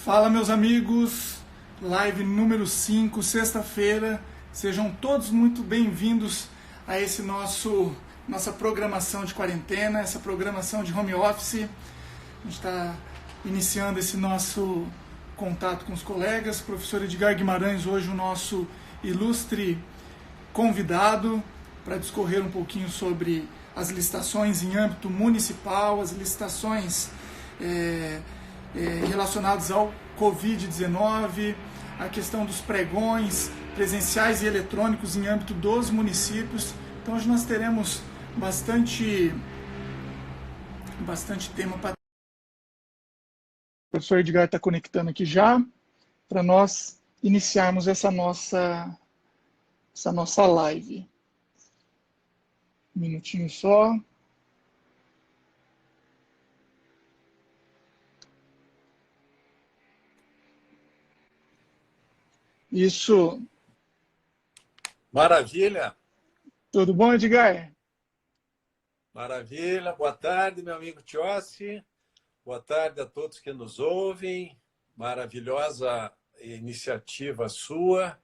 Fala, meus amigos, live número 5, sexta-feira. Sejam todos muito bem-vindos a nossa programação de quarentena, essa programação de home office. A gente está iniciando esse nosso contato com os colegas. Professor Edgar Guimarães, hoje o nosso ilustre convidado para discorrer um pouquinho sobre as licitações em âmbito municipal, as licitações relacionadas ao Covid-19, a questão dos pregões presenciais e eletrônicos em âmbito dos municípios. Então hoje nós teremos bastante tema para... O professor Edgar está conectando aqui já, para nós iniciarmos essa nossa live. Um minutinho só. Isso. Maravilha. Tudo bom, Edgar? Maravilha. Boa tarde, meu amigo Tiossi. Boa tarde a todos que nos ouvem. Maravilhosa iniciativa sua,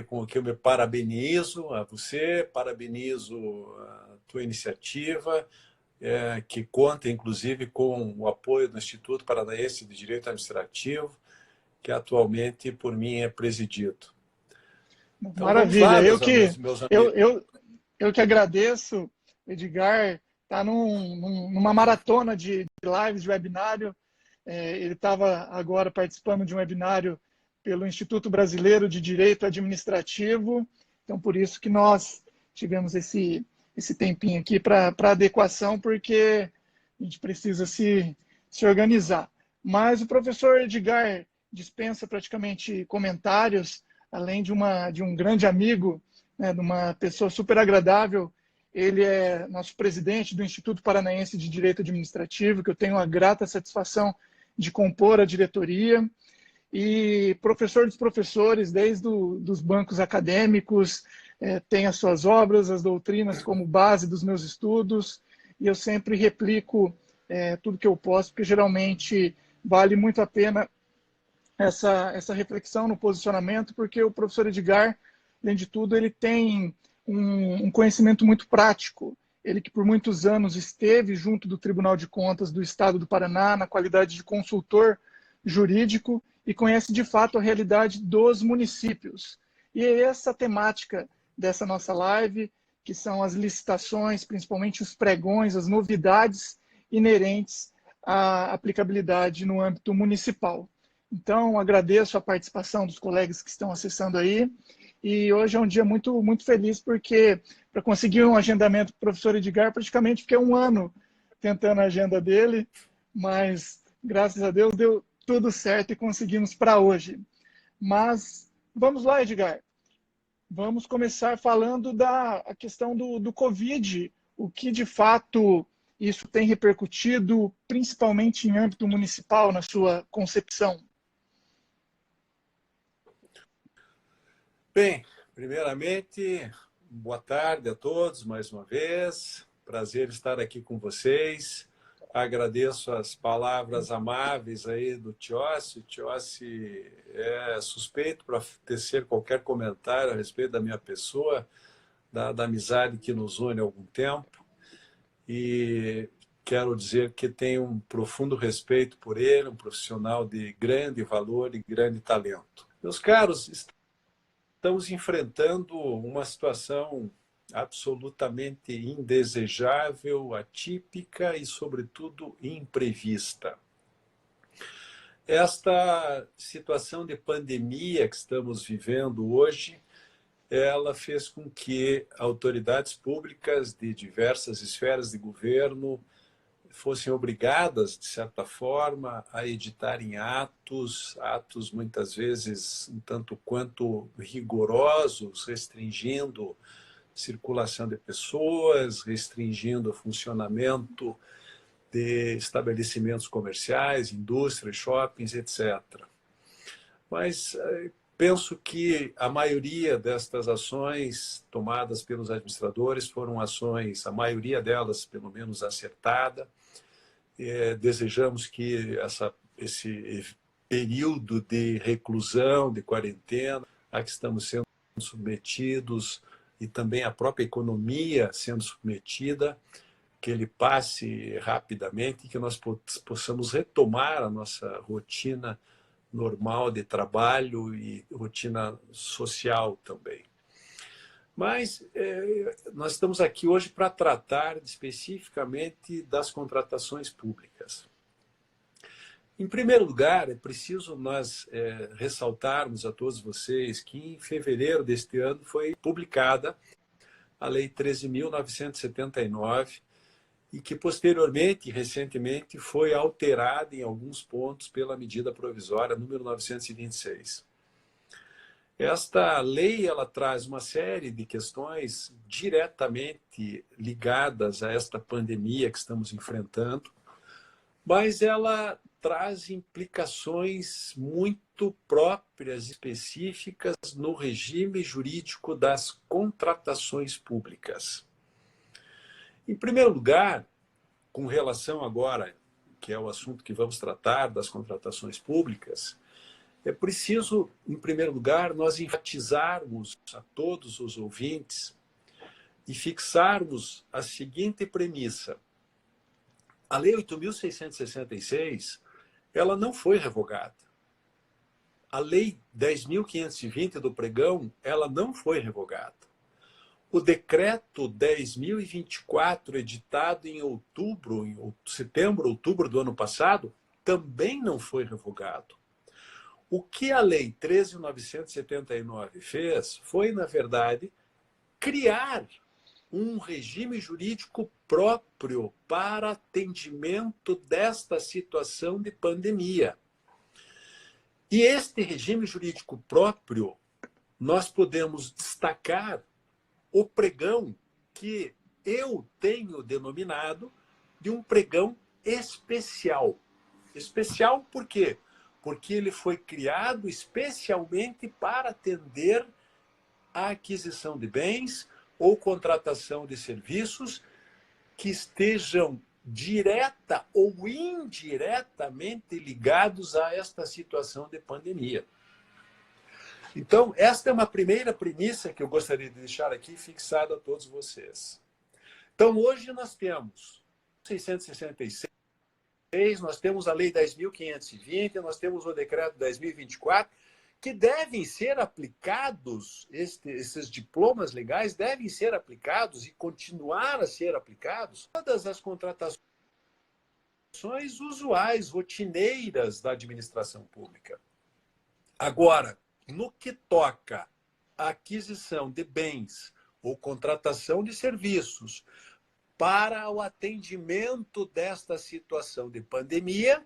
com o que eu me parabenizo a você, parabenizo a tua iniciativa, que conta, inclusive, com o apoio do Instituto Paranaense de Direito Administrativo, que atualmente, por mim, é presidido. Então, maravilha. Lá, meus amigos. Eu que agradeço. Edgar está numa maratona de lives, de webinário. Ele estava agora participando de um webinário pelo Instituto Brasileiro de Direito Administrativo. Então, por isso que nós tivemos esse tempinho aqui para adequação, porque a gente precisa se organizar. Mas o professor Edgar dispensa praticamente comentários, além de um grande amigo, né, de uma pessoa super agradável. Ele é nosso presidente do Instituto Paranaense de Direito Administrativo, que eu tenho a grata satisfação de compor a diretoria, e professor dos professores, desde dos bancos acadêmicos, tem as suas obras, as doutrinas como base dos meus estudos, e eu sempre replico tudo que eu posso, porque geralmente vale muito a pena essa reflexão no posicionamento, porque o professor Edgar, além de tudo, ele tem um conhecimento muito prático. Ele que por muitos anos esteve junto do Tribunal de Contas do Estado do Paraná, na qualidade de consultor jurídico, e conhece de fato a realidade dos municípios. E é essa temática dessa nossa live, que são as licitações, principalmente os pregões, as novidades inerentes à aplicabilidade no âmbito municipal. Então, agradeço a participação dos colegas que estão acessando aí. E hoje é um dia muito, muito feliz, porque para conseguir um agendamento com o professor Edgar, praticamente fiquei um ano tentando a agenda dele, mas graças a Deus deu tudo certo e conseguimos para hoje. Mas vamos lá, Edgar. Vamos começar falando da questão do Covid, o que de fato isso tem repercutido, principalmente em âmbito municipal, na sua concepção. Bem, primeiramente, boa tarde a todos mais uma vez. Prazer estar aqui com vocês. Agradeço as palavras amáveis aí do Tiossi. O Tiossi é suspeito para tecer qualquer comentário a respeito da minha pessoa, da amizade que nos une há algum tempo. E quero dizer que tenho um profundo respeito por ele, um profissional de grande valor e grande talento. Meus caros, estamos enfrentando uma situação absolutamente indesejável, atípica e, sobretudo, imprevista. Esta situação de pandemia que estamos vivendo hoje, ela fez com que autoridades públicas de diversas esferas de governo fossem obrigadas, de certa forma, a editarem atos muitas vezes um tanto quanto rigorosos, restringindo circulação de pessoas, restringindo o funcionamento de estabelecimentos comerciais, indústrias, shoppings, etc. Mas penso que a maioria destas ações tomadas pelos administradores foram ações, a maioria delas, pelo menos, acertada. Desejamos que esse período de reclusão, de quarentena, a que estamos sendo submetidos, e também a própria economia sendo submetida, que ele passe rapidamente e que nós possamos retomar a nossa rotina normal de trabalho e rotina social também. Mas nós estamos aqui hoje para tratar especificamente das contratações públicas. Em primeiro lugar, é preciso nós ressaltarmos a todos vocês que em fevereiro deste ano foi publicada a Lei 13.979 e que posteriormente, recentemente, foi alterada em alguns pontos pela medida provisória número 926. Esta lei ela traz uma série de questões diretamente ligadas a esta pandemia que estamos enfrentando, mas ela traz implicações muito próprias, específicas no regime jurídico das contratações públicas. Em primeiro lugar, com relação agora, que é o assunto que vamos tratar das contratações públicas, é preciso, em primeiro lugar, nós enfatizarmos a todos os ouvintes e fixarmos a seguinte premissa. A Lei 8.666, ela não foi revogada. A Lei 10.520 do Pregão, ela não foi revogada. O Decreto 10.024, editado em setembro, outubro do ano passado, também não foi revogado. O que a Lei 13.979 fez foi, na verdade, criar um regime jurídico próprio para atendimento desta situação de pandemia. E este regime jurídico próprio, nós podemos destacar o pregão que eu tenho denominado de um pregão especial. Especial por quê? Porque ele foi criado especialmente para atender a aquisição de bens ou contratação de serviços que estejam direta ou indiretamente ligados a esta situação de pandemia. Então, esta é uma primeira premissa que eu gostaria de deixar aqui fixada a todos vocês. Então, hoje nós temos 666, nós temos a Lei 10.520, nós temos o Decreto 10.024, que devem ser aplicados, esses diplomas legais devem ser aplicados e continuar a ser aplicados todas as contratações usuais, rotineiras da administração pública. Agora, no que toca à aquisição de bens ou contratação de serviços para o atendimento desta situação de pandemia,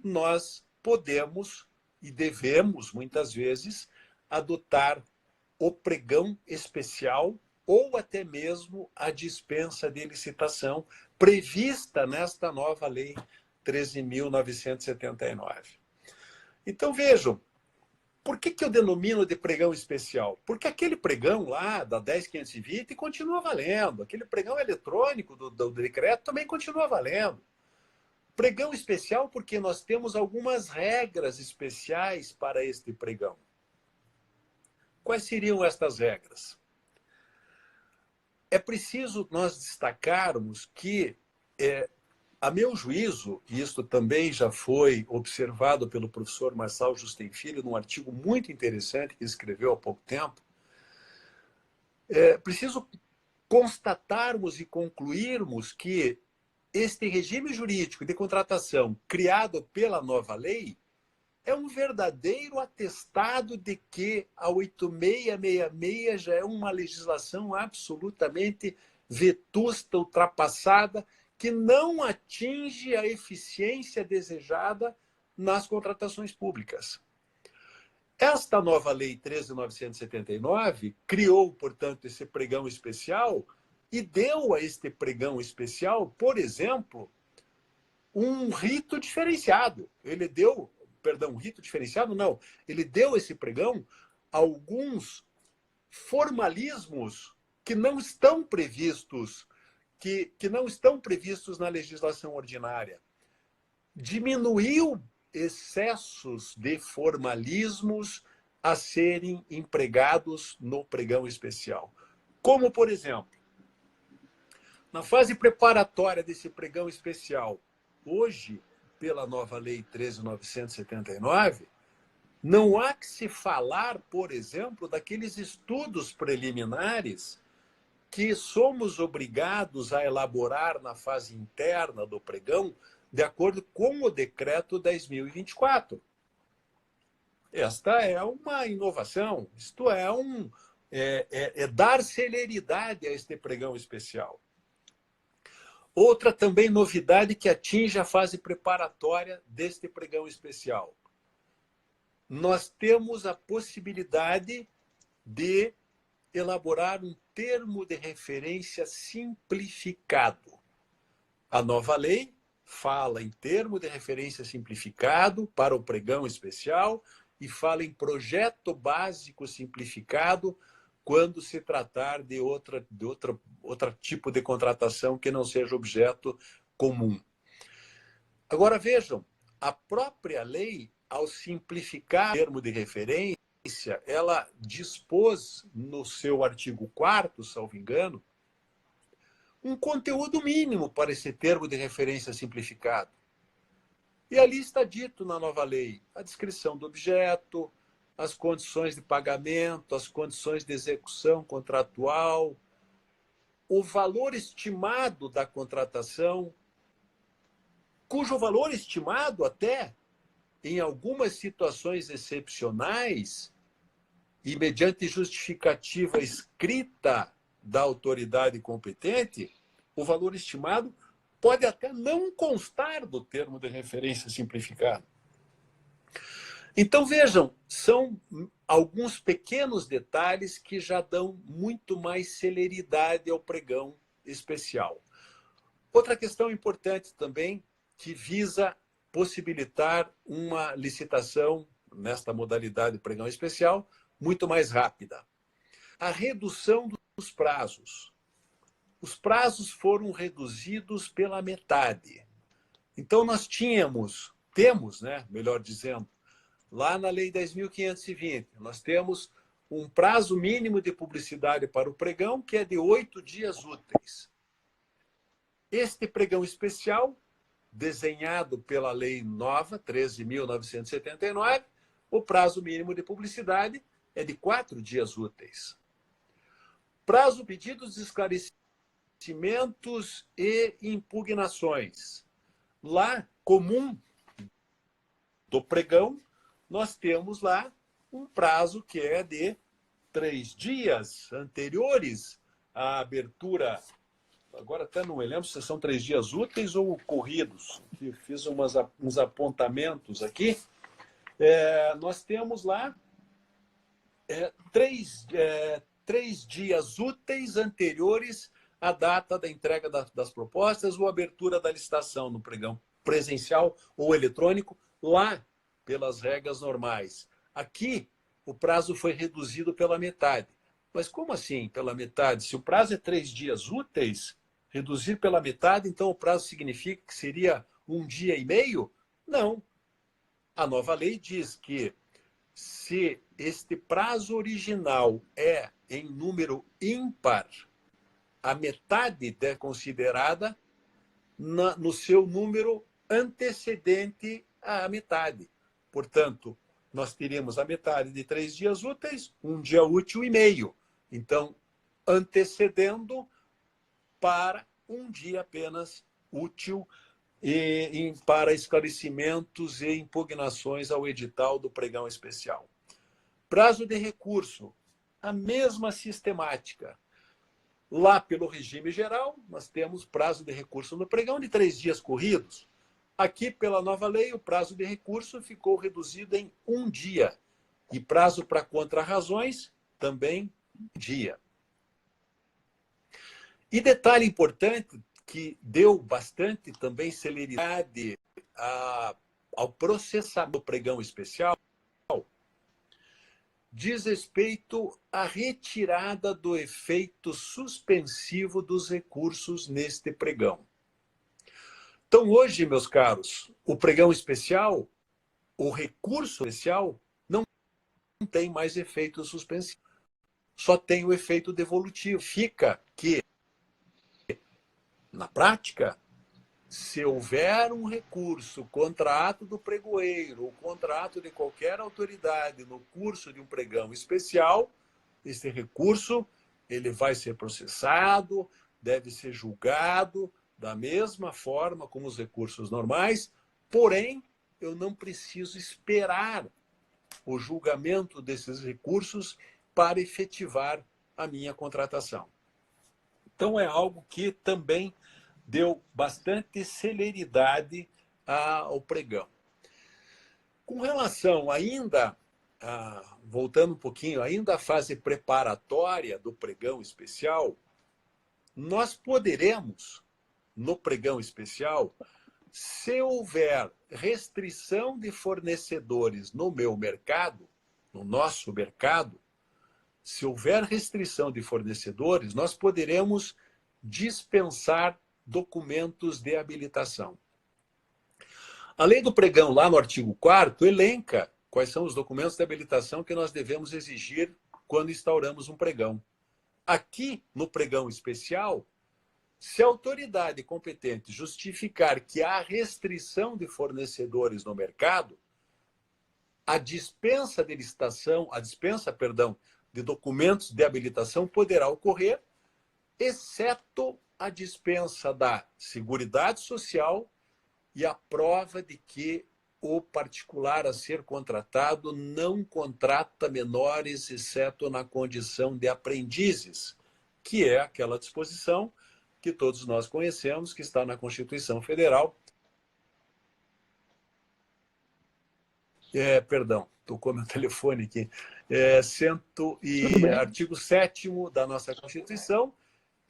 nós podemos e devemos, muitas vezes, adotar o pregão especial ou até mesmo a dispensa de licitação prevista nesta nova Lei 13.979. Então, vejam, por que eu denomino de pregão especial? Porque aquele pregão lá da 10.520 continua valendo, aquele pregão eletrônico do decreto também continua valendo. Pregão especial porque nós temos algumas regras especiais para este pregão. Quais seriam estas regras? É preciso nós destacarmos que, a meu juízo, e isto também já foi observado pelo professor Marçal Justem Filho num artigo muito interessante que escreveu há pouco tempo, é preciso constatarmos e concluirmos que este regime jurídico de contratação criado pela nova lei é um verdadeiro atestado de que a 8666 já é uma legislação absolutamente vetusta, ultrapassada, que não atinge a eficiência desejada nas contratações públicas. Esta nova Lei 13.979 criou, portanto, esse pregão especial e deu a este pregão especial, por exemplo, um rito diferenciado. Ele deu esse pregão alguns formalismos que não estão previstos na legislação ordinária. Diminuiu excessos de formalismos a serem empregados no pregão especial. Como, por exemplo, na fase preparatória desse pregão especial, hoje, pela nova Lei 13.979, não há que se falar, por exemplo, daqueles estudos preliminares que somos obrigados a elaborar na fase interna do pregão, de acordo com o decreto 10.024. Esta é uma inovação, isto é dar celeridade a este pregão especial. Outra também novidade que atinge a fase preparatória deste pregão especial. Nós temos a possibilidade de elaborar um termo de referência simplificado. A nova lei fala em termo de referência simplificado para o pregão especial e fala em projeto básico simplificado quando se tratar de outro tipo de contratação que não seja objeto comum. Agora, vejam, a própria lei, ao simplificar o termo de referência, ela dispôs no seu artigo 4º, salvo engano, um conteúdo mínimo para esse termo de referência simplificado. E ali está dito na nova lei a descrição do objeto, as condições de pagamento, as condições de execução contratual, o valor estimado da contratação, cujo valor estimado até, em algumas situações excepcionais, e mediante justificativa escrita da autoridade competente, o valor estimado pode até não constar do termo de referência simplificado. Então, vejam, são alguns pequenos detalhes que já dão muito mais celeridade ao pregão especial. Outra questão importante também, que visa possibilitar uma licitação nesta modalidade de pregão especial muito mais rápida. A redução dos prazos. Os prazos foram reduzidos pela metade. Então, nós temos, melhor dizendo, lá na Lei 10.520, nós temos um prazo mínimo de publicidade para o pregão, que é de 8 dias úteis. Este pregão especial, desenhado pela Lei nova, 13.979, o prazo mínimo de publicidade é de 4 dias úteis. Prazo pedidos de esclarecimentos e impugnações. Lá, comum do pregão, nós temos lá um prazo que é de 3 dias anteriores à abertura. Agora até não me lembro se são 3 dias úteis ou corridos. Fiz uns apontamentos aqui. Nós temos lá 3 dias úteis anteriores à data da entrega das propostas ou abertura da licitação no pregão presencial ou eletrônico, lá pelas regras normais. Aqui, o prazo foi reduzido pela metade. Mas como assim pela metade? Se o prazo é 3 dias úteis, reduzir pela metade, então o prazo significa que seria 1 dia e meio? Não. A nova lei diz que se este prazo original é em número ímpar, a metade é considerada no seu número antecedente à metade. Portanto, nós teríamos a metade de 3 dias úteis, 1 dia útil e meio. Então, antecedendo para 1 dia apenas útil para esclarecimentos e impugnações ao edital do pregão especial. Prazo de recurso, a mesma sistemática. Lá pelo regime geral, nós temos prazo de recurso no pregão de 3 dias corridos. Aqui, pela nova lei, o prazo de recurso ficou reduzido em 1 dia. E prazo para contrarrazões, também 1 dia. E detalhe importante, que deu bastante também celeridade ao processamento do pregão especial, diz respeito à retirada do efeito suspensivo dos recursos neste pregão. Então, hoje, meus caros, o pregão especial o recurso especial não tem mais efeito suspensivo, só tem o efeito devolutivo. Fica que, na prática, se houver um recurso contra ato do pregoeiro ou contra ato de qualquer autoridade no curso de um pregão especial, esse recurso ele vai ser processado, deve ser julgado da mesma forma como os recursos normais, porém, eu não preciso esperar o julgamento desses recursos para efetivar a minha contratação. Então, é algo que também deu bastante celeridade ao pregão. Com relação ainda, voltando um pouquinho, ainda à fase preparatória do pregão especial, nós poderemos, no pregão especial, se houver restrição de fornecedores no meu mercado, no nosso mercado, se houver restrição de fornecedores, nós poderemos dispensar documentos de habilitação. A lei do pregão, lá no artigo 4º, elenca quais são os documentos de habilitação que nós devemos exigir quando instauramos um pregão. Aqui, no pregão especial, se a autoridade competente justificar que há restrição de fornecedores no mercado, a dispensa de licitação, de documentos de habilitação poderá ocorrer, exceto a dispensa da Seguridade Social e a prova de que o particular a ser contratado não contrata menores, exceto na condição de aprendizes, que é aquela disposição que todos nós conhecemos, que está na Constituição Federal. Perdão, tocou meu telefone aqui. Artigo 7º da nossa Constituição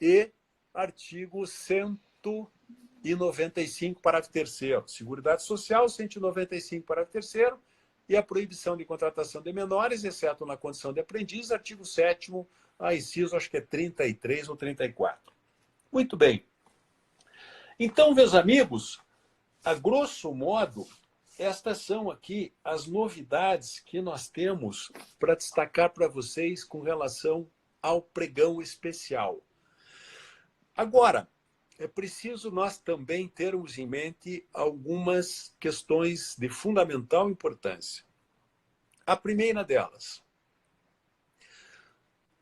e artigo 195, parágrafo 3º. Seguridade Social, 195, parágrafo 3º, e a proibição de contratação de menores, exceto na condição de aprendiz, artigo 7º, inciso, acho que é 33 ou 34. Muito bem. Então, meus amigos, a grosso modo, estas são aqui as novidades que nós temos para destacar para vocês com relação ao pregão especial. Agora, é preciso nós também termos em mente algumas questões de fundamental importância. A primeira delas,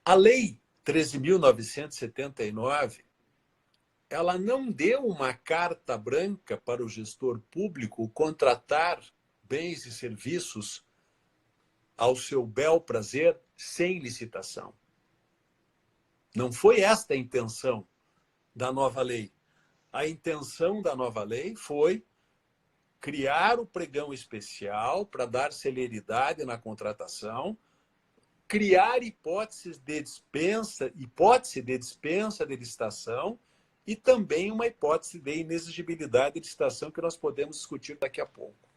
a Lei 13.979, ela não deu uma carta branca para o gestor público contratar bens e serviços ao seu bel prazer sem licitação. Não foi esta a intenção da nova lei. A intenção da nova lei foi criar o pregão especial para dar celeridade na contratação, criar hipótese de dispensa de licitação e também uma hipótese de inexigibilidade de licitação que nós podemos discutir daqui a pouco.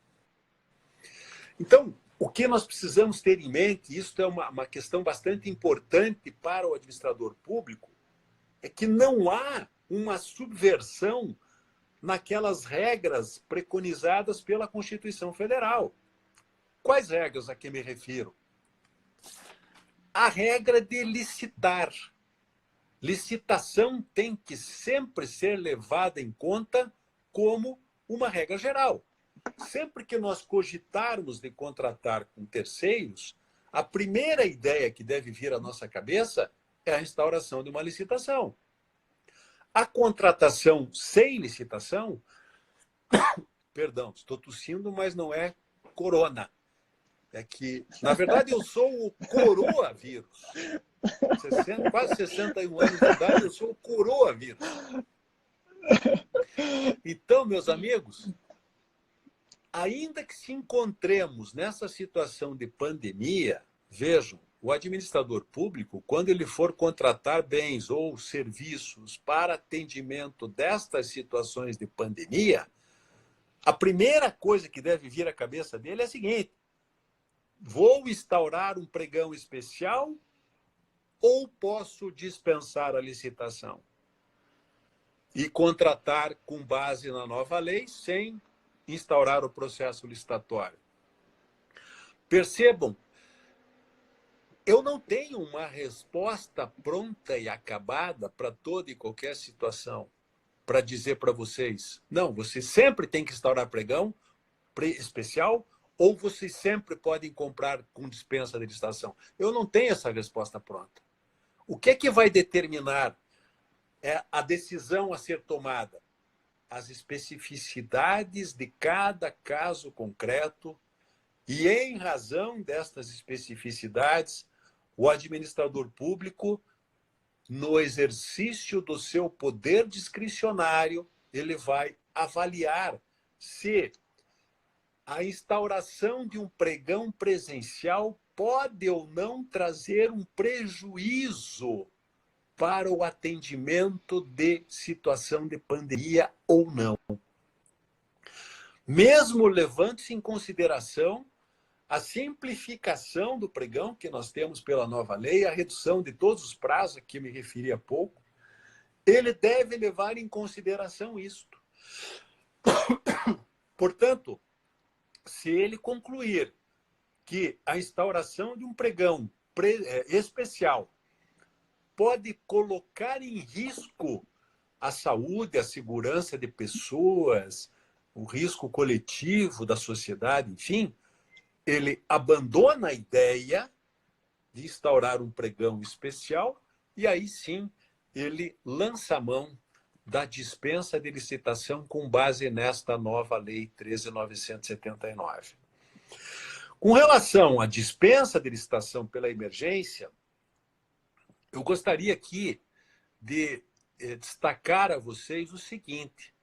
Então, o que nós precisamos ter em mente, isso é uma questão bastante importante para o administrador público, é que não há uma subversão naquelas regras preconizadas pela Constituição Federal. Quais regras a que me refiro? A regra de licitar. Licitação tem que sempre ser levada em conta como uma regra geral. Sempre que nós cogitarmos de contratar com terceiros, a primeira ideia que deve vir à nossa cabeça é a instauração de uma licitação. A contratação sem licitação, perdão, estou tossindo, mas não é corona. É que, na verdade, eu sou o coronavírus. Quase 61 anos de idade, eu sou o coronavírus. Então, meus amigos, ainda que se encontremos nessa situação de pandemia, vejam, o administrador público, quando ele for contratar bens ou serviços para atendimento destas situações de pandemia, a primeira coisa que deve vir à cabeça dele é a seguinte: vou instaurar um pregão especial ou posso dispensar a licitação e contratar com base na nova lei sem instaurar o processo licitatório? Percebam, eu não tenho uma resposta pronta e acabada para toda e qualquer situação, para dizer para vocês, não, você sempre tem que instaurar pregão especial ou vocês sempre podem comprar com dispensa de licitação. Eu não tenho essa resposta pronta. O que é que vai determinar a decisão a ser tomada? As especificidades de cada caso concreto e, em razão destas especificidades, o administrador público, no exercício do seu poder discricionário, ele vai avaliar se a instauração de um pregão presencial pode ou não trazer um prejuízo para o atendimento de situação de pandemia ou não. Mesmo levando-se em consideração a simplificação do pregão que nós temos pela nova lei, a redução de todos os prazos a que eu me referi há pouco, ele deve levar em consideração isto. Portanto, se ele concluir que a instauração de um pregão especial pode colocar em risco a saúde, a segurança de pessoas, o risco coletivo da sociedade, enfim, ele abandona a ideia de instaurar um pregão especial e aí sim ele lança a mão da dispensa de licitação com base nesta nova Lei 13.979. Com relação à dispensa de licitação pela emergência, eu gostaria aqui de destacar a vocês o seguinte.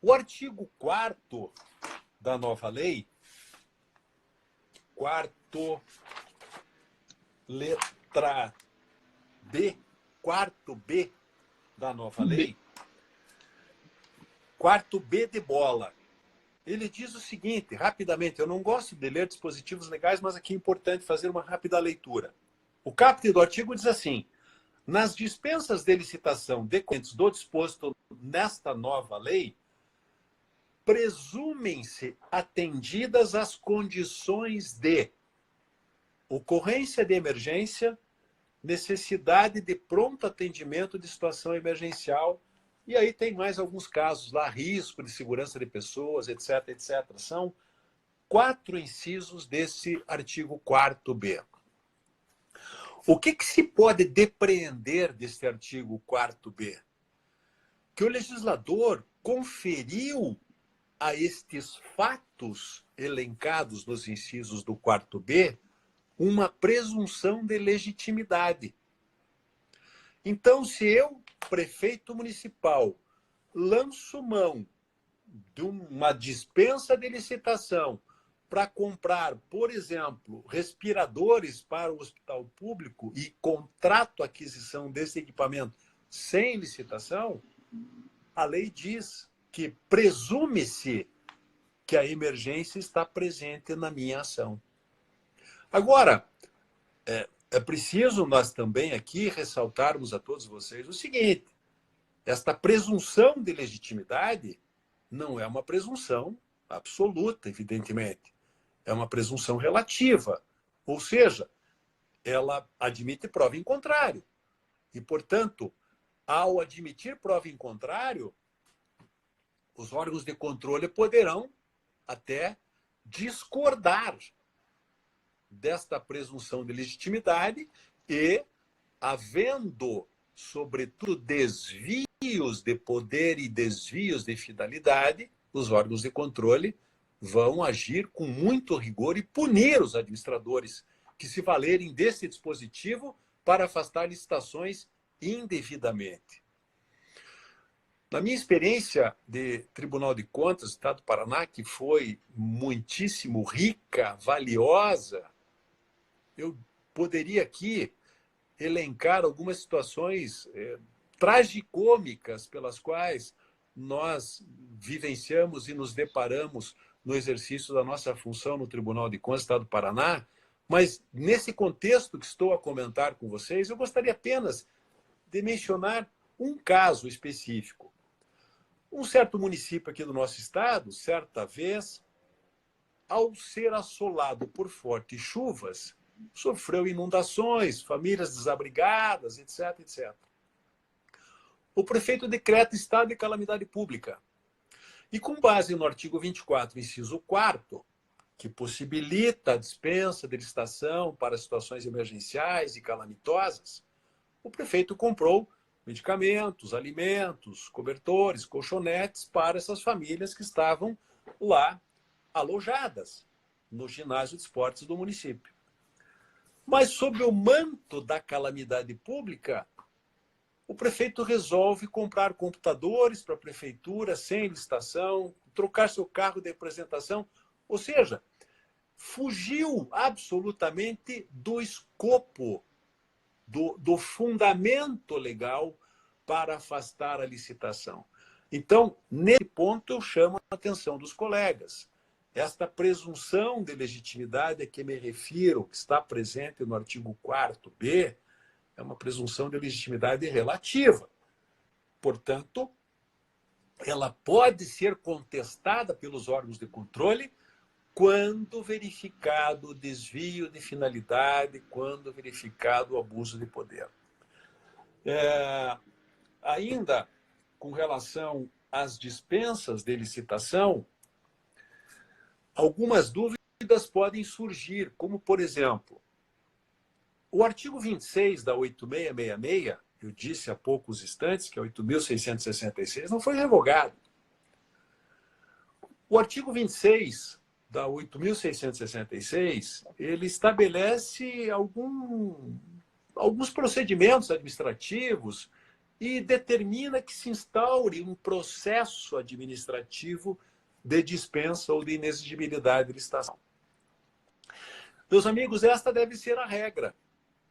O artigo 4º da nova lei, 4º, letra B, 4º B da nova lei, 4º B de bola, ele diz o seguinte, rapidamente, eu não gosto de ler dispositivos legais, mas aqui é importante fazer uma rápida leitura. O caput do artigo diz assim, nas dispensas de licitação decorrentes do disposto nesta nova lei, presumem-se atendidas as condições de ocorrência de emergência, necessidade de pronto atendimento de situação emergencial, e aí tem mais alguns casos lá, risco de segurança de pessoas, etc, etc. São 4 incisos desse artigo 4º B. O que se pode depreender desse artigo 4º B? Que o legislador conferiu a estes fatos elencados nos incisos do 4º B uma presunção de legitimidade. Então, se eu, prefeito municipal, lanço mão de uma dispensa de licitação para comprar, por exemplo, respiradores para o hospital público e contrato a aquisição desse equipamento sem licitação, a lei diz que presume-se que a emergência está presente na minha ação. Agora, é preciso nós também aqui ressaltarmos a todos vocês o seguinte, esta presunção de legitimidade não é uma presunção absoluta, evidentemente. É uma presunção relativa, ou seja, ela admite prova em contrário. E, portanto, ao admitir prova em contrário, os órgãos de controle poderão até discordar desta presunção de legitimidade e, havendo, sobretudo, desvios de poder e desvios de finalidade, os órgãos de controle vão agir com muito rigor e punir os administradores que se valerem desse dispositivo para afastar licitações indevidamente. Na minha experiência de Tribunal de Contas do Estado do Paraná, que foi muitíssimo rica, valiosa, eu poderia aqui elencar algumas situações tragicômicas pelas quais nós vivenciamos e nos deparamos no exercício da nossa função no Tribunal de Contas do Estado do Paraná, mas nesse contexto que estou a comentar com vocês, eu gostaria apenas de mencionar um caso específico. Um certo município aqui do nosso estado, certa vez, ao ser assolado por fortes chuvas, sofreu inundações, famílias desabrigadas, etc, etc. O prefeito decreta estado de calamidade pública. E com base no artigo 24, inciso 4º, que possibilita a dispensa de licitação para situações emergenciais e calamitosas, o prefeito comprou medicamentos, alimentos, cobertores, colchonetes para essas famílias que estavam lá alojadas no ginásio de esportes do município. Mas, sob o manto da calamidade pública, o prefeito resolve comprar computadores para a prefeitura sem licitação, trocar seu carro de representação, ou seja, fugiu absolutamente do escopo, do fundamento legal para afastar a licitação. Então, nesse ponto, eu chamo a atenção dos colegas. Esta presunção de legitimidade a que me refiro, que está presente no artigo 4º-B, é uma presunção de legitimidade relativa. Portanto, ela pode ser contestada pelos órgãos de controle quando verificado o desvio de finalidade, quando verificado o abuso de poder. Ainda com relação às dispensas de licitação, algumas dúvidas podem surgir, como, por exemplo, o artigo 26 da 8666, eu disse há poucos instantes, que é 8.666, não foi revogado. O artigo 26 da 8.666, ele estabelece alguns procedimentos administrativos e determina que se instaure um processo administrativo de dispensa ou de inexigibilidade de licitação. Meus amigos, esta deve ser a regra.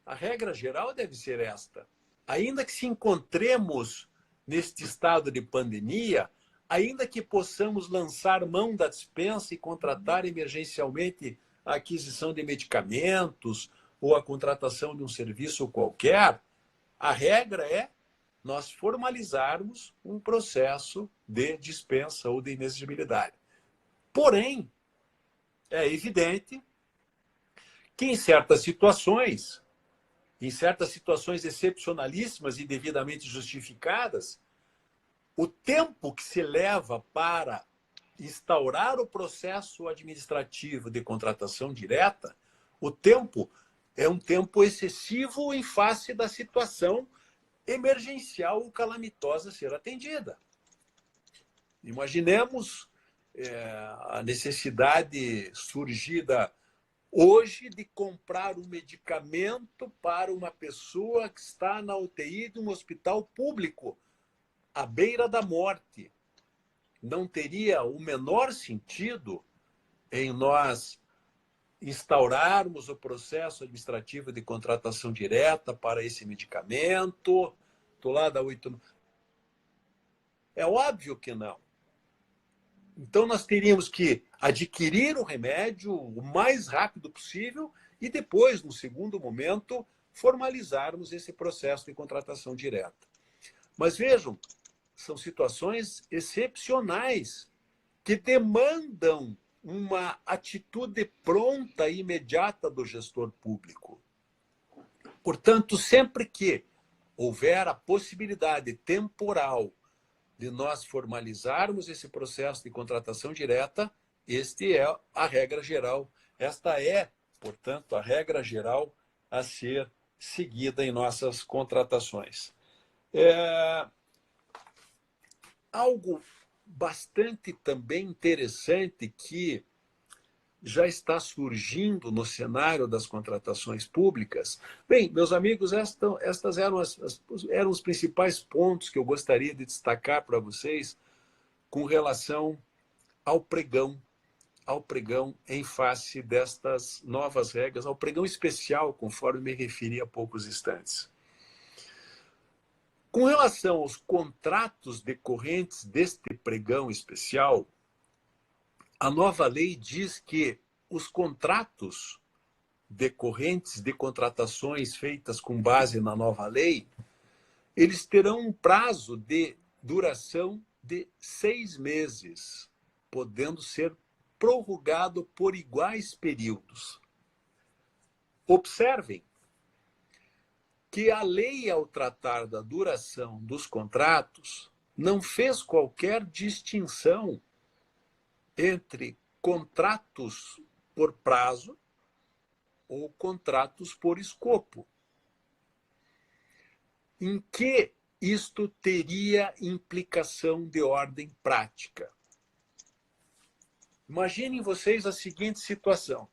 A regra geral deve ser esta. Ainda que se encontremos neste estado de pandemia, ainda que possamos lançar mão da dispensa e contratar emergencialmente a aquisição de medicamentos ou a contratação de um serviço qualquer, a regra é nós formalizarmos um processo de dispensa ou de inexigibilidade. Porém, é evidente que em certas situações excepcionalíssimas e devidamente justificadas, o tempo que se leva para instaurar o processo administrativo de contratação direta, o tempo é um tempo excessivo em face da situação emergencial ou calamitosa ser atendida. Imaginemos a necessidade surgida hoje de comprar um medicamento para uma pessoa que está na UTI de um hospital público, à beira da morte. Não teria o menor sentido em nós instaurarmos o processo administrativo de contratação direta para esse medicamento? Estou lá da 8... É óbvio que não. Então, nós teríamos que adquirir o remédio o mais rápido possível e depois, no segundo momento, formalizarmos esse processo de contratação direta. Mas vejam, são situações excepcionais que demandam uma atitude pronta e imediata do gestor público. Portanto, sempre que houver a possibilidade temporal de nós formalizarmos esse processo de contratação direta, esta é a regra geral. Esta é, portanto, a regra geral a ser seguida em nossas contratações. Algo bastante também interessante que já está surgindo no cenário das contratações públicas. Bem, meus amigos, estas eram os principais pontos que eu gostaria de destacar para vocês com relação ao pregão em face destas novas regras, ao pregão especial, conforme me referi há poucos instantes. Com relação aos contratos decorrentes deste pregão especial, a nova lei diz que os contratos decorrentes de contratações feitas com base na nova lei, eles terão um prazo de duração de 6 meses, podendo ser prorrogado por iguais períodos. Observem que a lei, ao tratar da duração dos contratos, não fez qualquer distinção entre contratos por prazo ou contratos por escopo. Em que isto teria implicação de ordem prática? Imaginem vocês a seguinte situação.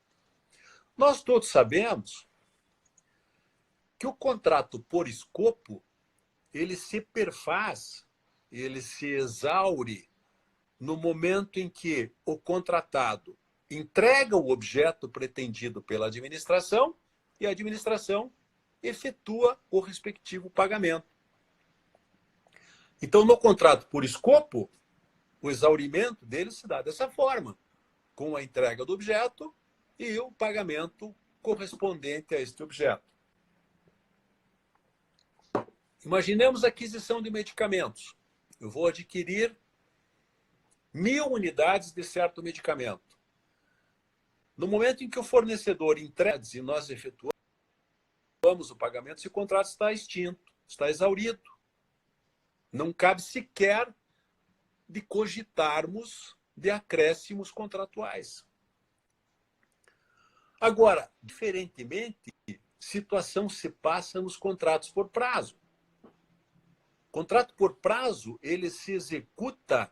Nós todos sabemos que o contrato por escopo, ele se perfaz, ele se exaure no momento em que o contratado entrega o objeto pretendido pela administração e a administração efetua o respectivo pagamento. Então, no contrato por escopo, o exaurimento dele se dá dessa forma, com a entrega do objeto e o pagamento correspondente a este objeto. Imaginemos a aquisição de medicamentos. Eu vou adquirir 1.000 unidades de certo medicamento. No momento em que o fornecedor entrega e nós efetuamos o pagamento, esse contrato está extinto, está exaurido. Não cabe sequer de cogitarmos de acréscimos contratuais. Agora, diferentemente, situação se passa nos contratos por prazo. Contrato por prazo, ele se executa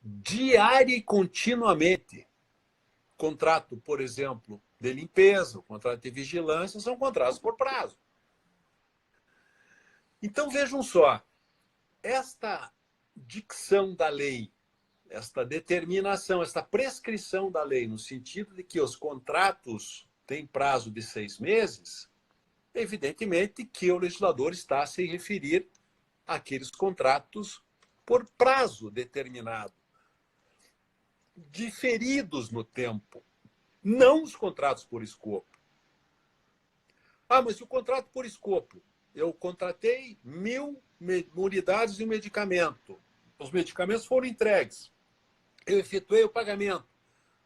diária e continuamente. Contrato, por exemplo, de limpeza, contrato de vigilância, são contratos por prazo. Então, vejam só, esta dicção da lei, esta determinação, esta prescrição da lei, no sentido de que os contratos têm prazo de 6 meses, evidentemente que o legislador está a se referir àqueles contratos por prazo determinado, diferidos no tempo, não os contratos por escopo. Ah, mas o contrato por escopo, eu contratei 1.000 unidades de um medicamento, os medicamentos foram entregues, eu efetuei o pagamento,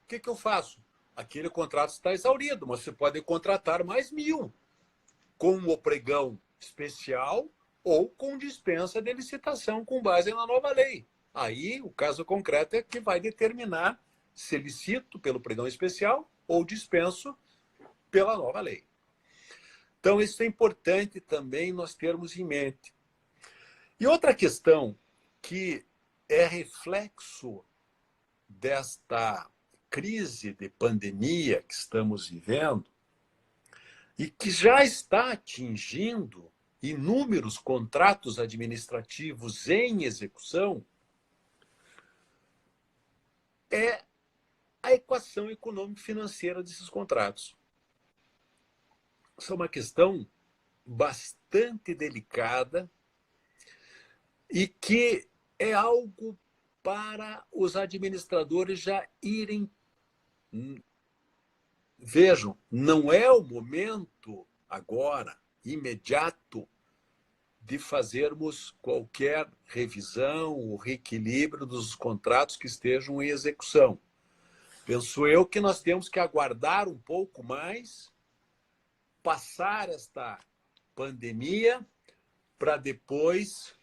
o que eu faço? Aquele contrato está exaurido, mas você pode contratar mais 1.000, com o pregão especial ou com dispensa de licitação com base na nova lei. Aí, o caso concreto é que vai determinar se licito pelo pregão especial ou dispenso pela nova lei. Então, isso é importante também nós termos em mente. E outra questão que é reflexo desta crise de pandemia que estamos vivendo e que já está atingindo inúmeros contratos administrativos em execução, é a equação econômico-financeira desses contratos. Isso é uma questão bastante delicada e que é algo para os administradores já irem. Vejam, não é o momento agora, imediato, de fazermos qualquer revisão ou reequilíbrio dos contratos que estejam em execução. Penso eu que nós temos que aguardar um pouco mais, passar esta pandemia, para depois,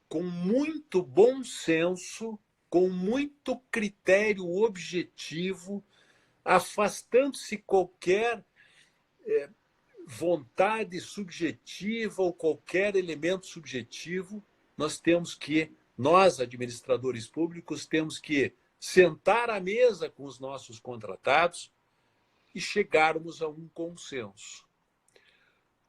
com muito bom senso, com muito critério objetivo, afastando-se qualquer vontade subjetiva ou qualquer elemento subjetivo, nós, administradores públicos, temos que sentar à mesa com os nossos contratados e chegarmos a um consenso.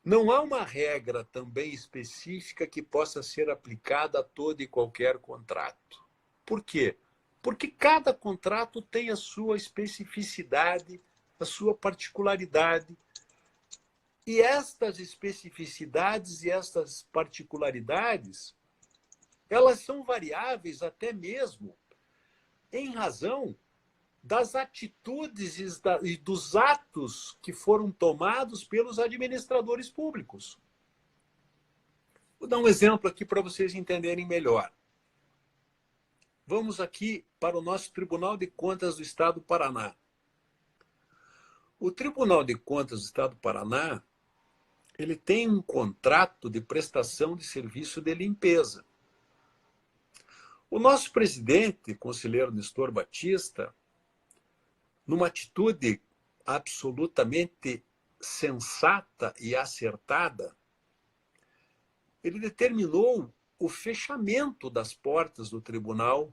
Não há uma regra também específica que possa ser aplicada a todo e qualquer contrato. Por quê? Porque cada contrato tem a sua especificidade, a sua particularidade. E estas especificidades e estas particularidades, elas são variáveis até mesmo em razão das atitudes e dos atos que foram tomados pelos administradores públicos. Vou dar um exemplo aqui para vocês entenderem melhor. vamos aqui para o nosso Tribunal de Contas do Estado do Paraná. O Tribunal de Contas do Estado do Paraná, ele tem um contrato de prestação de serviço de limpeza. O nosso presidente, conselheiro Nestor Batista, numa atitude absolutamente sensata e acertada, ele determinou o fechamento das portas do tribunal,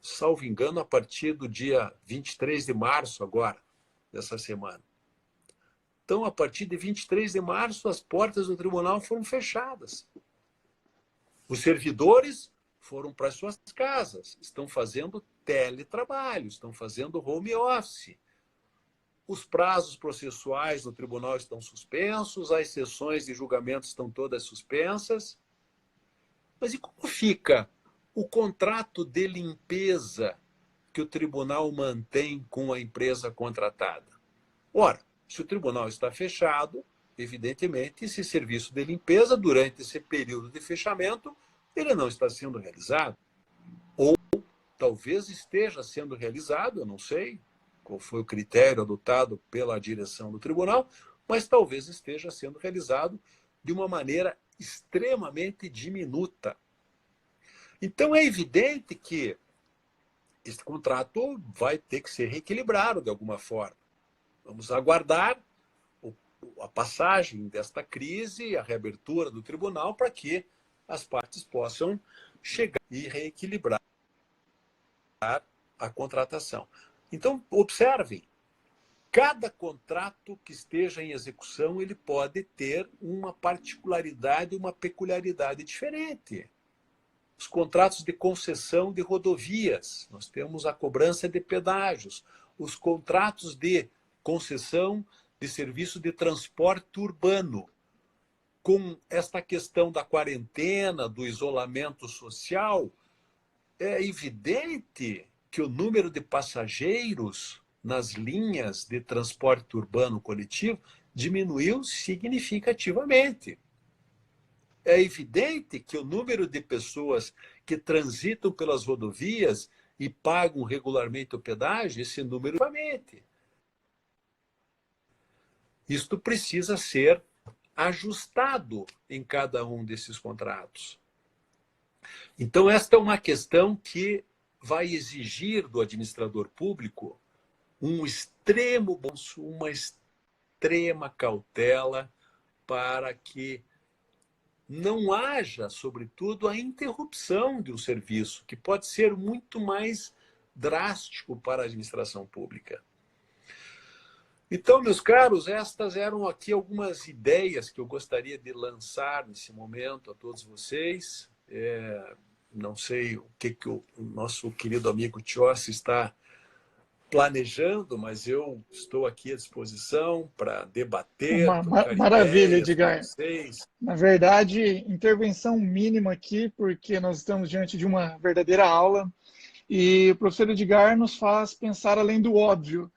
salvo engano, a partir do dia 23 de março agora, dessa semana. Então, a partir de 23 de março, as portas do tribunal foram fechadas. Os servidores foram para suas casas, estão fazendo teletrabalho, estão fazendo home office. Os prazos processuais do tribunal estão suspensos, as sessões de julgamento estão todas suspensas. Mas e como fica o contrato de limpeza que o tribunal mantém com a empresa contratada? Ora, se o tribunal está fechado, evidentemente, esse serviço de limpeza, durante esse período de fechamento, ele não está sendo realizado. Ou talvez esteja sendo realizado, eu não sei qual foi o critério adotado pela direção do tribunal, mas talvez esteja sendo realizado de uma maneira extremamente diminuta. Então, é evidente que esse contrato vai ter que ser reequilibrado de alguma forma. Vamos aguardar a passagem desta crise, a reabertura do tribunal, para que as partes possam chegar e reequilibrar a contratação. Então, observem, cada contrato que esteja em execução, ele pode ter uma particularidade, uma peculiaridade diferente. Os contratos de concessão de rodovias, nós temos a cobrança de pedágios, os contratos de concessão de serviço de transporte urbano, com esta questão da quarentena, do isolamento social, é evidente que o número de passageiros nas linhas de transporte urbano coletivo diminuiu significativamente. É evidente que o número de pessoas que transitam pelas rodovias e pagam regularmente o pedágio, esse número aumente. Isto precisa ser ajustado em cada um desses contratos. Então, esta é uma questão que vai exigir do administrador público um extremo bom senso, uma extrema cautela para que não haja, sobretudo, a interrupção de um serviço, que pode ser muito mais drástico para a administração pública. Então, meus caros, estas eram aqui algumas ideias que eu gostaria de lançar nesse momento a todos vocês. Não sei o que o nosso querido amigo Tiossi está planejando, mas eu estou aqui à disposição para debater, trocar Maravilha, ideias com Edgar. vocês. Na verdade, intervenção mínima aqui, porque nós estamos diante de uma verdadeira aula e o professor Edgar nos faz pensar além do óbvio,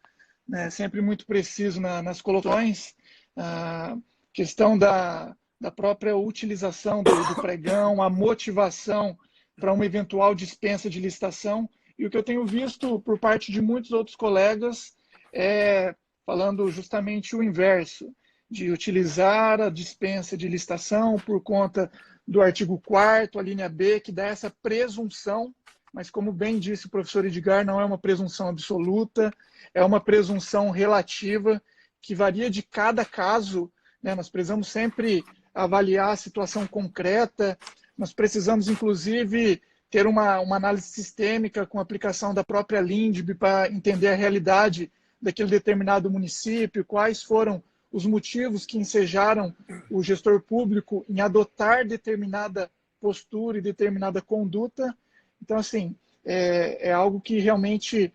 né? Sempre muito preciso nas colocações, a questão da própria utilização do pregão, a motivação para uma eventual dispensa de licitação. E o que eu tenho visto por parte de muitos outros colegas é falando justamente o inverso, de utilizar a dispensa de licitação por conta do artigo 4º, a linha B, que dá essa presunção, mas como bem disse o professor Edgar, não é uma presunção absoluta, é uma presunção relativa que varia de cada caso, né? Nós precisamos sempre avaliar a situação concreta, nós precisamos, inclusive, ter uma análise sistêmica com a aplicação da própria LINDB para entender a realidade daquele determinado município, quais foram os motivos que ensejaram o gestor público em adotar determinada postura e determinada conduta. Então, assim, é algo que realmente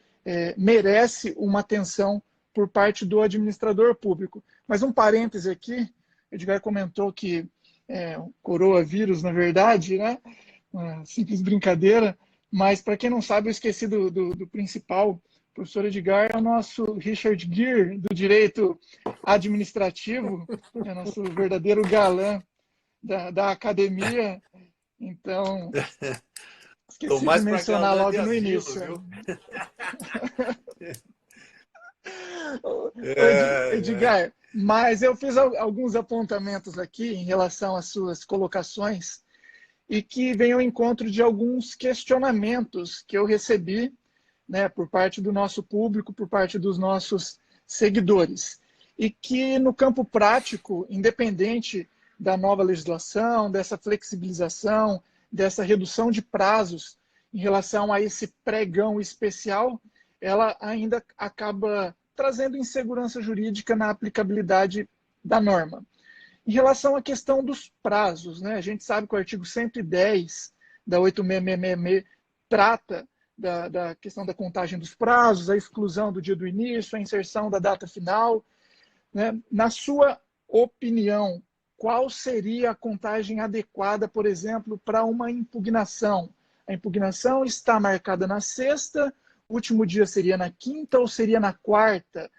merece uma atenção por parte do administrador público. Mas um parêntese aqui, Edgar comentou que o coronavírus, na verdade, né? Uma simples brincadeira, mas para quem não sabe, eu esqueci do principal. O professor Edgar é o nosso Richard Gere do direito administrativo, é o nosso verdadeiro galã da academia. Então, Estou Esqueci de mais para mencionar galã de logo no asilo, início. viu? Ô, É, é. Edgar, mas eu fiz alguns apontamentos aqui em relação às suas colocações e que vem ao encontro de alguns questionamentos que eu recebi, né, por parte do nosso público, por parte dos nossos seguidores. E que no campo prático, independente da nova legislação, dessa flexibilização, dessa redução de prazos em relação a esse pregão especial, ela ainda acaba trazendo insegurança jurídica na aplicabilidade da norma. Em relação à questão dos prazos, né, a gente sabe que o artigo 110 da 8666 trata da questão da contagem dos prazos, a exclusão do dia do início, a inserção da data final. Né? Na sua opinião, qual seria a contagem adequada, por exemplo, para uma impugnação? A impugnação está marcada na sexta, o último dia seria na quinta ou seria na quarta?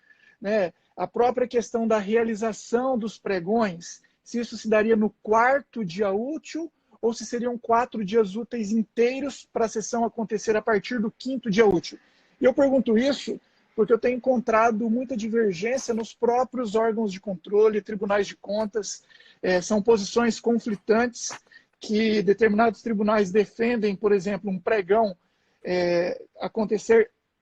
Né? A própria questão da realização dos pregões, se isso se daria no quarto dia útil ou se seriam 4 dias úteis inteiros para a sessão acontecer a partir do quinto dia útil. E eu pergunto isso porque eu tenho encontrado muita divergência nos próprios órgãos de controle, tribunais de contas, são posições conflitantes que determinados tribunais defendem, por exemplo, um pregão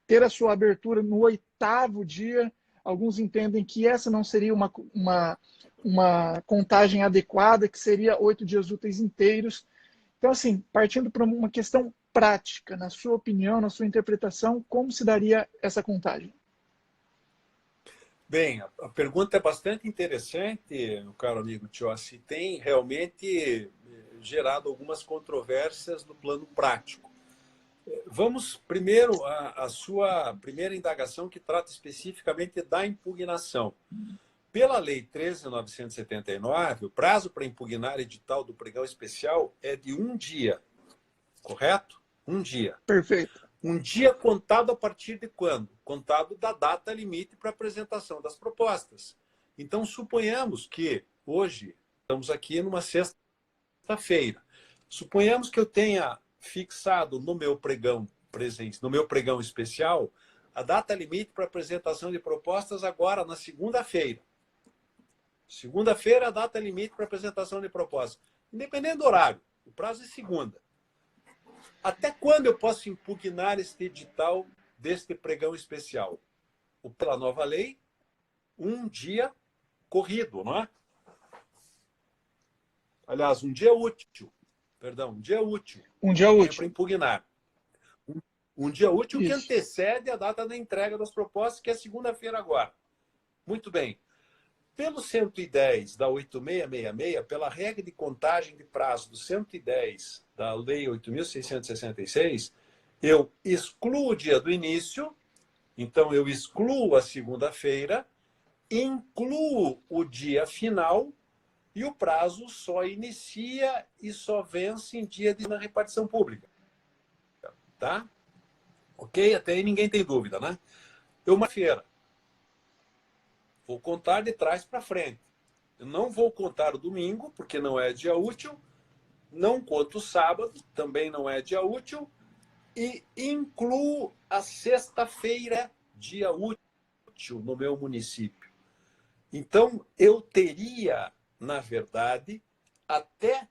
ter a sua abertura no 8º dia, alguns entendem que essa não seria uma contagem adequada, que seria 8 dias úteis inteiros. Então, assim, partindo para uma questão prática, na sua opinião, na sua interpretação, como se daria essa contagem? Bem, a pergunta é bastante interessante, meu caro amigo Tiossi, tem realmente gerado algumas controvérsias no plano prático. Vamos primeiro à sua primeira indagação, que trata especificamente da impugnação. Pela Lei 13.979, o prazo para impugnar edital do pregão especial é de 1 dia, correto? 1 dia. Perfeito. 1 dia contado a partir de quando? Contado da data limite para apresentação das propostas. Então, suponhamos que hoje estamos aqui numa sexta-feira. Suponhamos que eu tenha fixado no meu pregão no meu pregão especial, a data limite para apresentação de propostas agora na segunda-feira. Segunda-feira, a data limite para apresentação de propostas. Independente do horário, o prazo é segunda. Até quando eu posso impugnar este edital deste pregão especial? Pela nova lei, 1 dia corrido, não é? Aliás, 1 dia útil. Perdão, 1 dia útil. 1 dia Eu tenho útil. para impugnar. 1 dia útil que Isso. antecede a data da entrega das propostas, que é segunda-feira agora. Muito bem. Pelo 110 da 8666, pela regra de contagem de prazo do 110 da Lei 8.666, eu excluo o dia do início, então eu excluo a segunda-feira, incluo o dia final e o prazo só inicia e só vence em dia na repartição pública. Tá? Ok? Até aí ninguém tem dúvida, né? Uma feira. Vou contar de trás para frente. Eu não vou contar o domingo, porque não é dia útil. Não conto o sábado, também não é dia útil. E incluo a sexta-feira, dia útil, no meu município. Então, eu teria, na verdade, até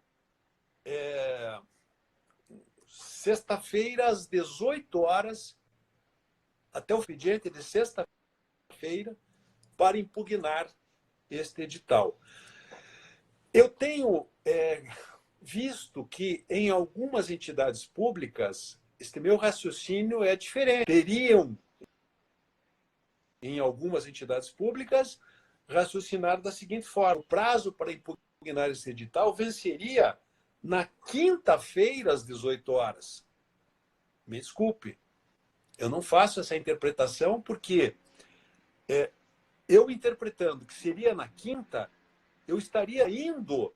sexta-feira, às 18 horas, até o expediente de sexta-feira, para impugnar este edital. Eu tenho visto que em algumas entidades públicas este meu raciocínio é diferente. Teriam, em algumas entidades públicas, raciocinar da seguinte forma: o prazo para impugnar esse edital venceria na quinta-feira, às 18 horas. Me desculpe, eu não faço essa interpretação porque eu interpretando que seria na quinta, eu estaria indo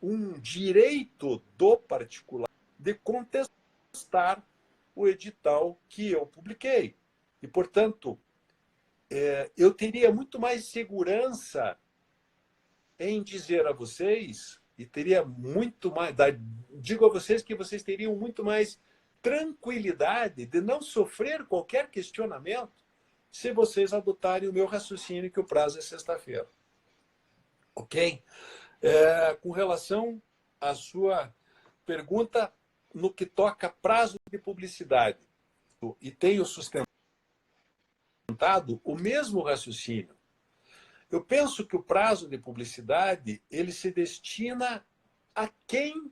um direito do particular de contestar o edital que eu publiquei. E, portanto, eu teria muito mais segurança em dizer a vocês e teria muito mais... Digo a vocês que vocês teriam muito mais tranquilidade de não sofrer qualquer questionamento se vocês adotarem o meu raciocínio que o prazo é sexta-feira. Ok? Com relação à sua pergunta no que toca prazo de publicidade, e tenho sustentado o mesmo raciocínio. Eu penso que o prazo de publicidade ele se destina a quem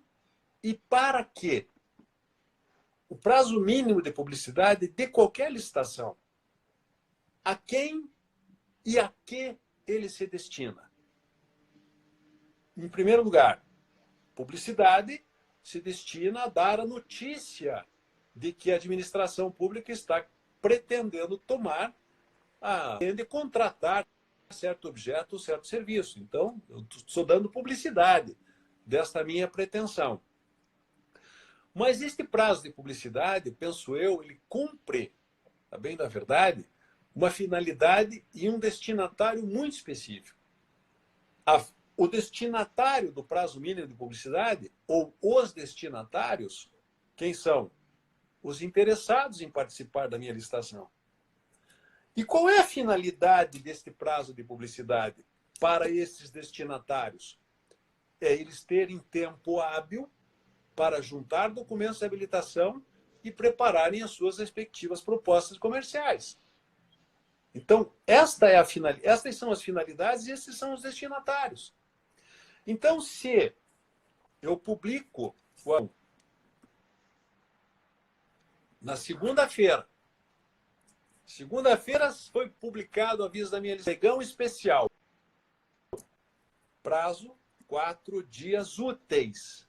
e para quê. O prazo mínimo de publicidade de qualquer licitação. A quem e a que ele se destina. Em primeiro lugar, publicidade se destina a dar a notícia de que a administração pública está pretendendo pretende contratar certo objeto ou certo serviço. Então, eu estou dando publicidade desta minha pretensão. Mas este prazo de publicidade, penso eu, ele cumpre, a bem da verdade, uma finalidade e um destinatário muito específico. O destinatário do prazo mínimo de publicidade, ou os destinatários, quem são? Os interessados em participar da minha licitação. E qual é a finalidade deste prazo de publicidade para esses destinatários? É eles terem tempo hábil para juntar documentos de habilitação e prepararem as suas respectivas propostas comerciais. Então, estas são as finalidades e esses são os destinatários. Então, se eu publico na segunda-feira foi publicado o aviso da minha pregão especial. Prazo 4 dias úteis.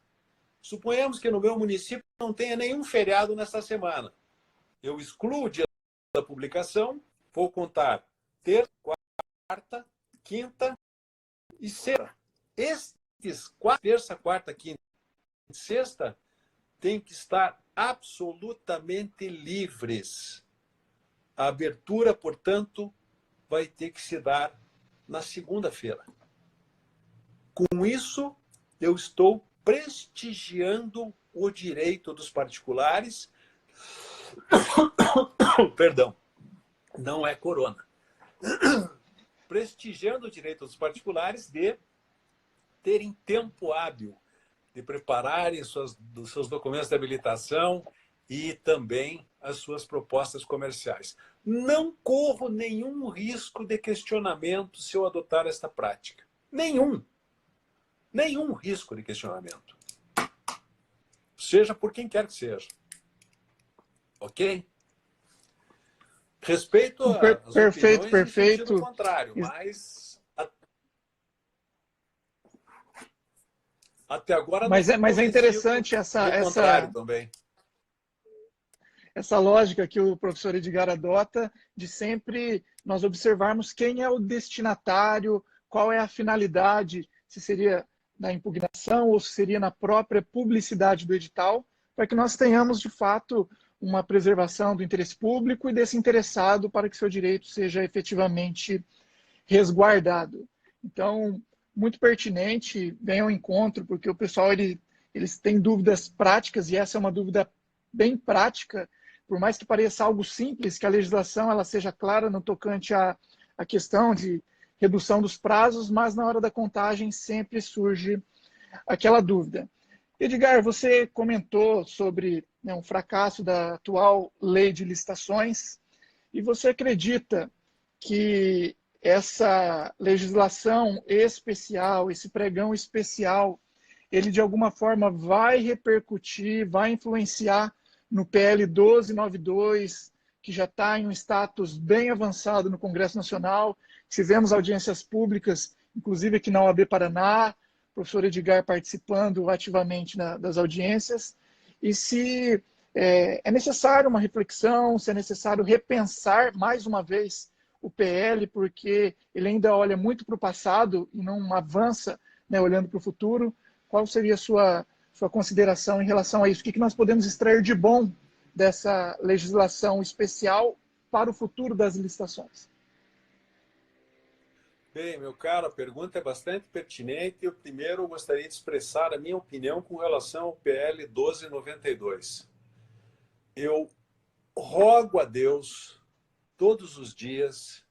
Suponhamos que no meu município não tenha nenhum feriado nesta semana. Eu excluo o dia da publicação, vou contar terça, quarta, quinta e sexta. Estes terça, quarta, quinta e sexta têm que estar absolutamente livres. A abertura, portanto, vai ter que se dar na segunda-feira. Com isso, eu estou prestigiando o direito dos particulares. Perdão, não é corona. Prestigiando o direito dos particulares de terem tempo hábil de prepararem os seus documentos de habilitação e também as suas propostas comerciais. Não corro nenhum risco de questionamento se eu adotar esta prática. Nenhum. Nenhum risco de questionamento. Seja por quem quer que seja. Ok? Respeito às opiniões em sentido contrário, mas até agora mas é interessante essa lógica que o professor Edgar adota de sempre nós observarmos quem é o destinatário, qual é a finalidade, se seria na impugnação ou se seria na própria publicidade do edital, para que nós tenhamos, de fato, uma preservação do interesse público e desse interessado para que seu direito seja efetivamente resguardado. Então, muito pertinente, vem ao encontro, porque o pessoal eles têm dúvidas práticas, e essa é uma dúvida bem prática, por mais que pareça algo simples, que a legislação ela seja clara no tocante à questão de redução dos prazos, mas na hora da contagem sempre surge aquela dúvida. Edgar, você comentou sobre um fracasso da atual lei de licitações, e você acredita que essa legislação especial, esse pregão especial, ele de alguma forma vai repercutir, vai influenciar no PL 1292, que já está em um status bem avançado no Congresso Nacional. Tivemos audiências públicas, inclusive aqui na OAB Paraná, o professor Edgar participando ativamente das audiências, e se é necessário uma reflexão, se é necessário repensar mais uma vez o PL, porque ele ainda olha muito para o passado e não avança, né, olhando para o futuro. Qual seria a sua consideração em relação a isso? O que nós podemos extrair de bom dessa legislação especial para o futuro das licitações? Bem, meu caro, a pergunta é bastante pertinente. Eu primeiro gostaria de expressar a minha opinião com relação ao PL 1292. Eu rogo a Deus todos os dias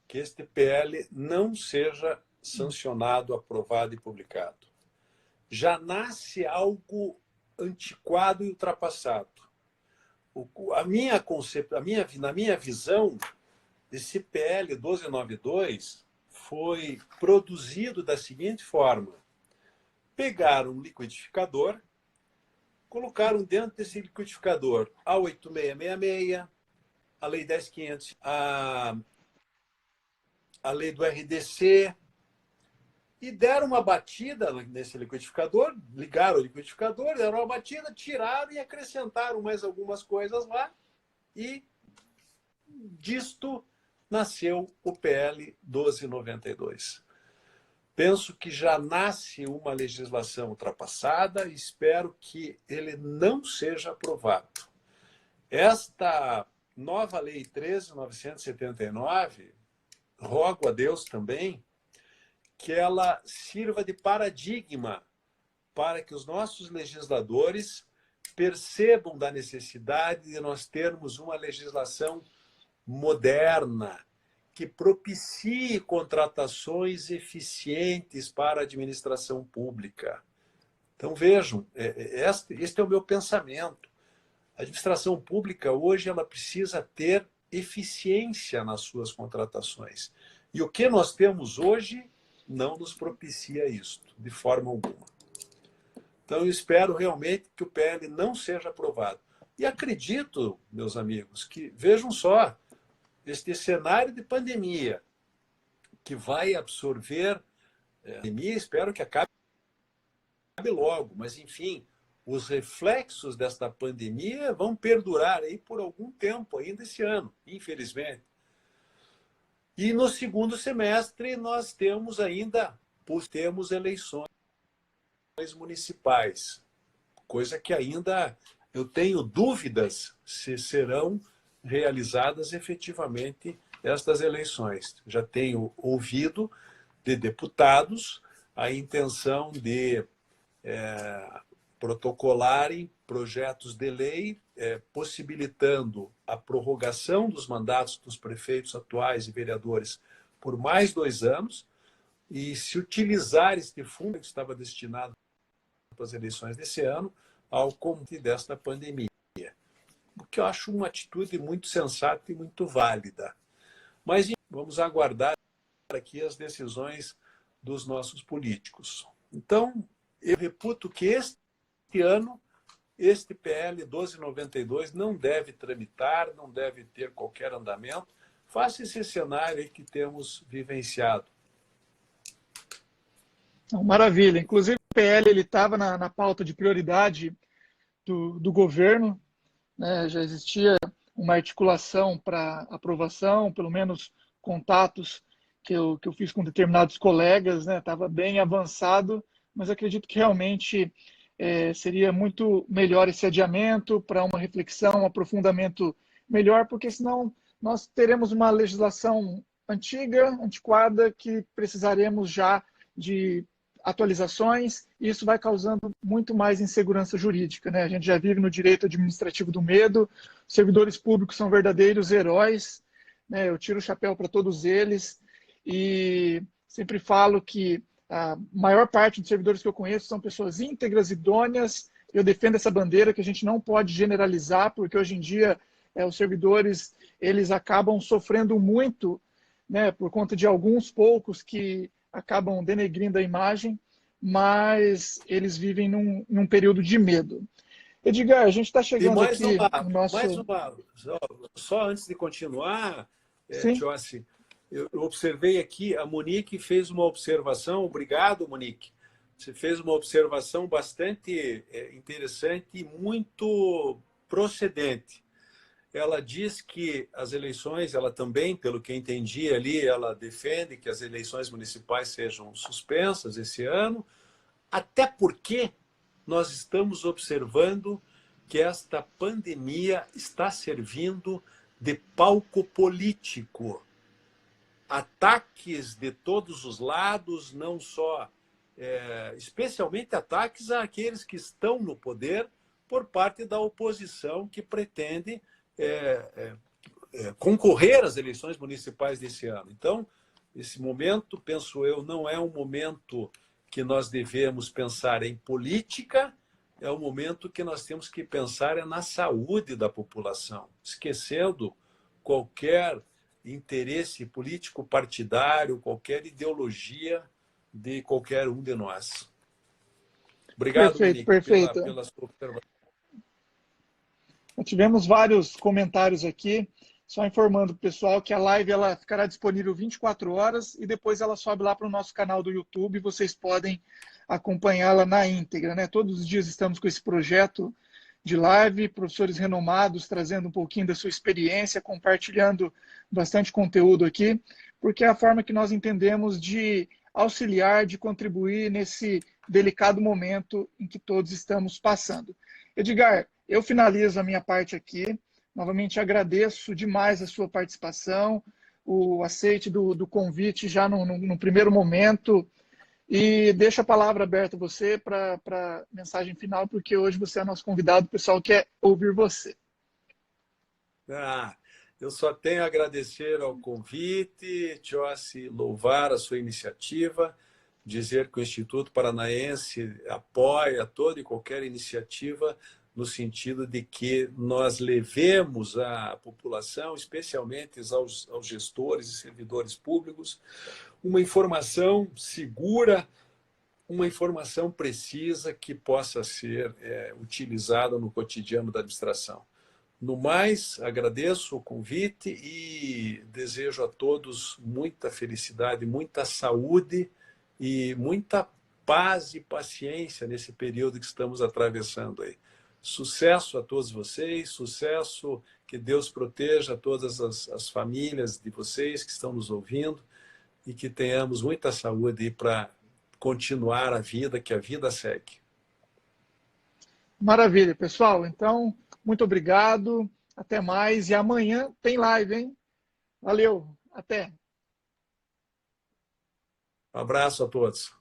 que este PL não seja sancionado, aprovado e publicado. Já nasce algo antiquado e ultrapassado. Na minha visão, esse PL 1292 foi produzido da seguinte forma: pegaram um liquidificador, colocaram dentro desse liquidificador a 8666, a Lei 10.500, a Lei do RDC, e deram uma batida nesse liquidificador, ligaram o liquidificador, deram uma batida, tiraram e acrescentaram mais algumas coisas lá, e disto nasceu o PL 1292. Penso que já nasce uma legislação ultrapassada e espero que ele não seja aprovado. Esta nova Lei 13.979, rogo a Deus também que ela sirva de paradigma para que os nossos legisladores percebam da necessidade de nós termos uma legislação moderna, que propicie contratações eficientes para a administração pública. Então, vejam, este é o meu pensamento. A administração pública, hoje, ela precisa ter eficiência nas suas contratações. E o que nós temos hoje não nos propicia isto, de forma alguma. Então, eu espero realmente que o PL não seja aprovado. E acredito, meus amigos, que, vejam só, este cenário de pandemia que vai absorver a pandemia, espero que acabe logo, mas, enfim, os reflexos desta pandemia vão perdurar aí por algum tempo ainda esse ano, infelizmente. E no segundo semestre nós temos eleições municipais, coisa que ainda eu tenho dúvidas se serão realizadas efetivamente estas eleições. Já tenho ouvido de deputados a intenção de protocolarem projetos de lei possibilitando a prorrogação dos mandatos dos prefeitos atuais e vereadores por mais 2 anos e se utilizar este fundo que estava destinado para as eleições desse ano ao combate desta pandemia. O que eu acho uma atitude muito sensata e muito válida. Mas vamos aguardar aqui as decisões dos nossos políticos. Então, eu reputo que este ano, este PL 1292 não deve tramitar, não deve ter qualquer andamento, face esse cenário aí que temos vivenciado. Maravilha. Inclusive, o PL estava na pauta de prioridade do governo, né? Já existia uma articulação para aprovação, pelo menos contatos que eu fiz com determinados colegas, né? Estava bem avançado, mas acredito que realmente seria muito melhor esse adiamento para uma reflexão, um aprofundamento melhor, porque senão nós teremos uma legislação antiga, antiquada, que precisaremos já de atualizações, e isso vai causando muito mais insegurança jurídica, né? A gente já vive no direito administrativo do medo, os servidores públicos são verdadeiros heróis, né? Eu tiro o chapéu para todos eles, e sempre falo que a maior parte dos servidores que eu conheço são pessoas íntegras, idôneas. Eu defendo essa bandeira que a gente não pode generalizar, porque hoje em dia os servidores eles acabam sofrendo muito, né, por conta de alguns poucos que acabam denegrindo a imagem, mas eles vivem num período de medo. Edgar, a gente está chegando aqui no nosso... Só antes de continuar, Sim. Tiossi, eu observei aqui, a Monique fez uma observação, obrigado, Monique. Você fez uma observação bastante interessante e muito procedente. Ela diz que as eleições, ela também, pelo que eu entendi ali, ela defende que as eleições municipais sejam suspensas esse ano, até porque nós estamos observando que esta pandemia está servindo de palco político. ataques de todos os lados, não só, especialmente ataques àqueles que estão no poder por parte da oposição que pretende concorrer às eleições municipais desse ano. Então, esse momento, penso eu, não é um momento que nós devemos pensar em política, é um momento que nós temos que pensar na saúde da população, esquecendo qualquer interesse político partidário, qualquer ideologia de qualquer um de nós. Obrigado, Perfeito, Monique, perfeito. pela sua observação. Tivemos vários comentários aqui, só informando o pessoal que a live ela ficará disponível 24 horas e depois ela sobe lá para o nosso canal do YouTube, vocês podem acompanhá-la na íntegra, né? Todos os dias estamos com esse projeto de live, professores renomados trazendo um pouquinho da sua experiência, compartilhando bastante conteúdo aqui, porque é a forma que nós entendemos de auxiliar, de contribuir nesse delicado momento em que todos estamos passando. Edgar, eu finalizo a minha parte aqui. Novamente agradeço demais a sua participação, o aceite do convite já no primeiro momento. E deixo a palavra aberta a você para a mensagem final, porque hoje você é nosso convidado, o pessoal quer ouvir você. Eu só tenho a agradecer ao convite, Tiossi, louvar a sua iniciativa, dizer que o Instituto Paranaense apoia toda e qualquer iniciativa no sentido de que nós levemos à população, especialmente aos gestores e servidores públicos, uma informação segura, uma informação precisa que possa ser utilizada no cotidiano da administração. No mais, agradeço o convite e desejo a todos muita felicidade, muita saúde e muita paz e paciência nesse período que estamos atravessando aí. Sucesso a todos vocês, sucesso, que Deus proteja todas as famílias de vocês que estão nos ouvindo e que tenhamos muita saúde para continuar a vida, que a vida segue. Maravilha, pessoal. Então, muito obrigado, até mais. E amanhã tem live, hein? Valeu, até. Um abraço a todos.